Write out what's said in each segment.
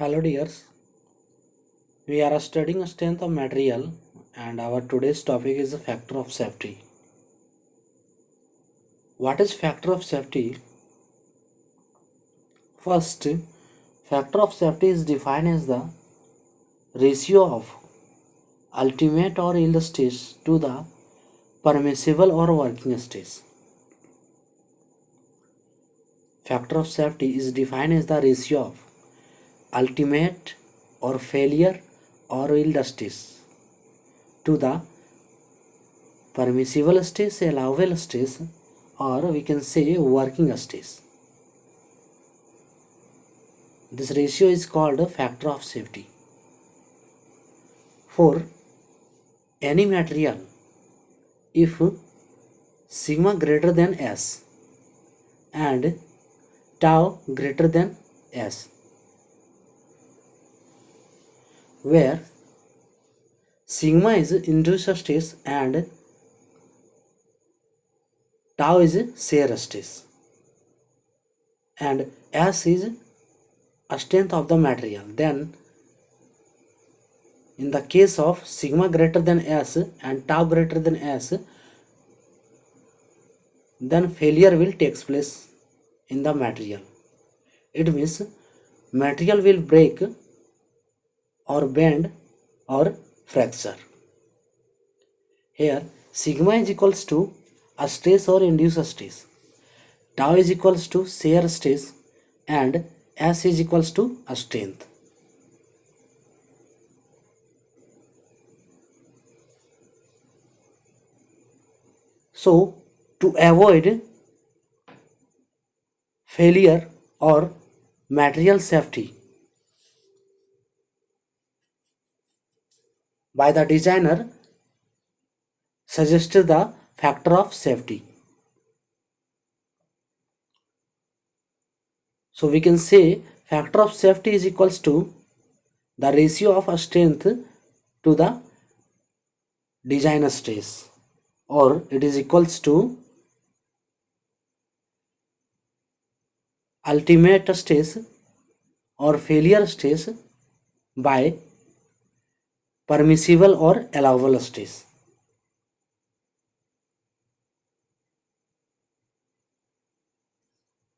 Hello dears, we are studying strength of material and our today's topic is the factor of safety. What is factor of safety? First, factor of safety is defined as the ratio of ultimate or yield stress to the permissible or working stress. Factor of safety is defined as the ratio of ultimate or failure or yield stress to the permissible stress, allowable stress, or we can say working stress. This ratio is called a factor of safety. For any material, if sigma greater than S and tau greater than S, where sigma is induced stress and tau is shear stress and S is a strength of the material, then in the case of sigma greater than S and tau greater than S, then failure will take place in the material. It means material will break or bend or fracture. Here sigma is equals to a stress or induced stress, tau is equals to shear stress and S is equals to a strength. So to avoid failure or material safety by the designer suggested the factor of safety. So we can say factor of safety is equals to the ratio of a strength to the design stress, or it is equals to ultimate stress or failure stress by permissible or allowable stress.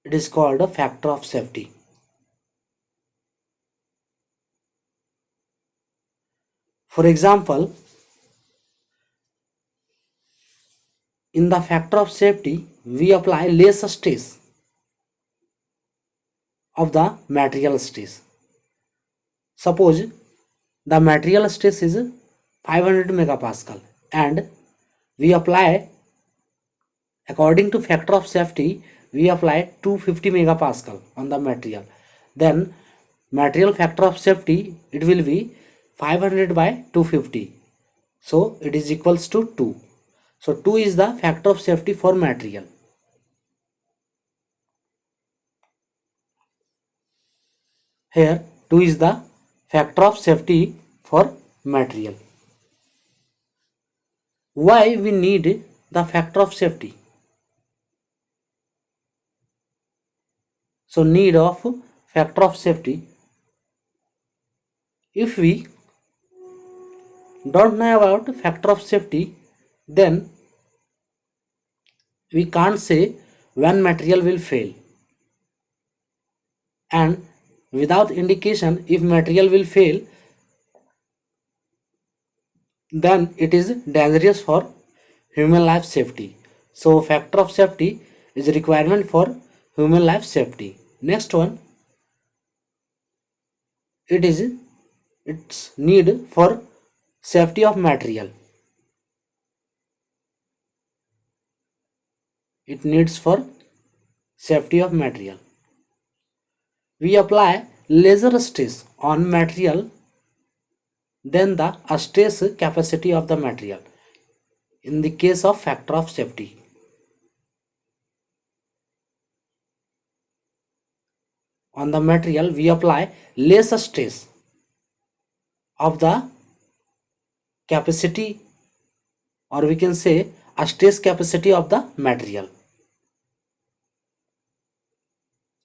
It is called a factor of safety. For example, in the factor of safety, we apply less stress of the material stress. Suppose the material stress is 500 megapascal and we apply, according to factor of safety, we apply 250 megapascal on the material. Then material factor of safety, it will be 500 by 250. So it is equals to 2. So 2 is the factor of safety for material. Here 2 is the factor of safety for material. Why we need the factor of safety? So need of factor of safety. If we don't know about factor of safety, then we can't say when material will fail. And without indication if material will fail, then it is dangerous for human life safety. So factor of safety is a requirement for human life safety. Next one, it is its need for safety of material. It needs for safety of material. We apply laser stress on material, then the stress capacity of the material in the case of factor of safety. On the material we apply less stress of the capacity, or we can say a stress capacity of the material.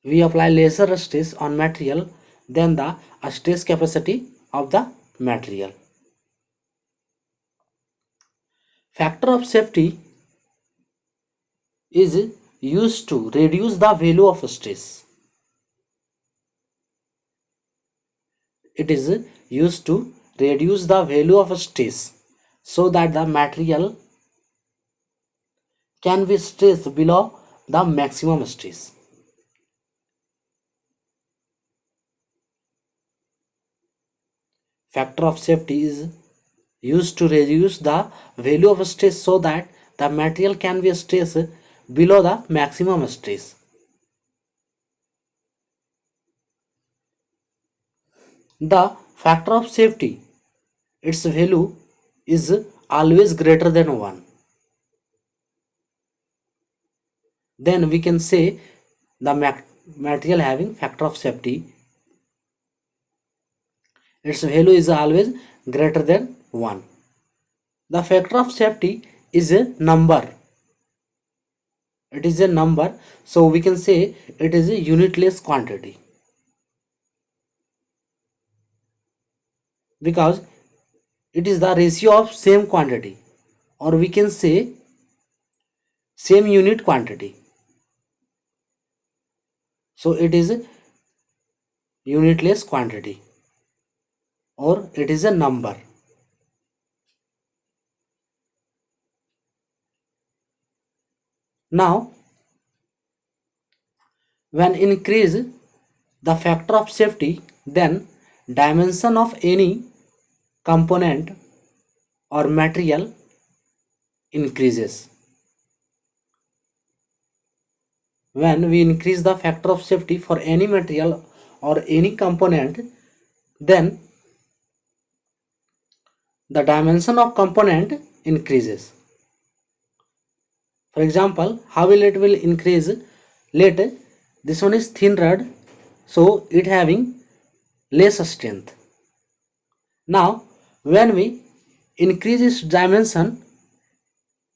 We apply laser stress on material, than the stress capacity of the material. Factor of safety is used to reduce the value of stress. It is used to reduce the value of stress so that the material can be stressed below the maximum stress. Factor of safety is used to reduce the value of stress so that the material can be stressed below the maximum stress. The factor of safety, its value is always greater than 1. Then we can say the material having factor of safety, its value is always greater than 1. The factor of safety is a number. It is a number, so we can say it is a unitless quantity, because it is the ratio of same quantity, or we can say same unit quantity. So it is a unitless quantity, or it is a number. Now, when increase the factor of safety, then dimension of any component or material increases. When we increase the factor of safety for any material or any component, then the dimension of component increases. For example, how will it will increase? Let this one is thin rod, so it having less strength. Now when we increase its dimension,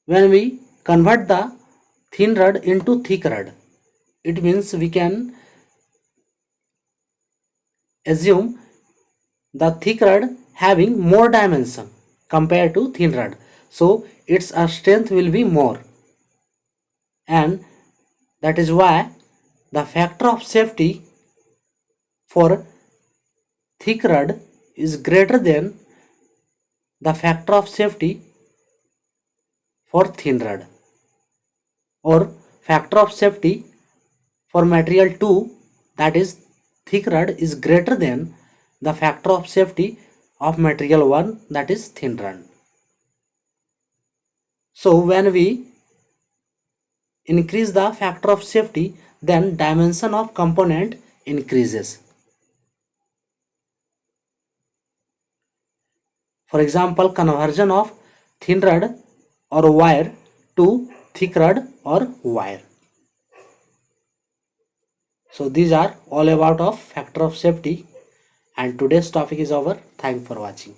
when we convert the thin rod into thick rod, it means we can assume the thick rod having more dimension compared to thin rod, so its strength will be more, and that is why the factor of safety for thick rod is greater than the factor of safety for thin rod, or factor of safety for material 2, that is thick rod, is greater than the factor of safety of material 1, that is thin rod. So when we increase the factor of safety, then dimension of component increases. For example, conversion of thin rod or wire to thick rod or wire. So these are all about of factor of safety, and today's topic is over. Thanks for watching.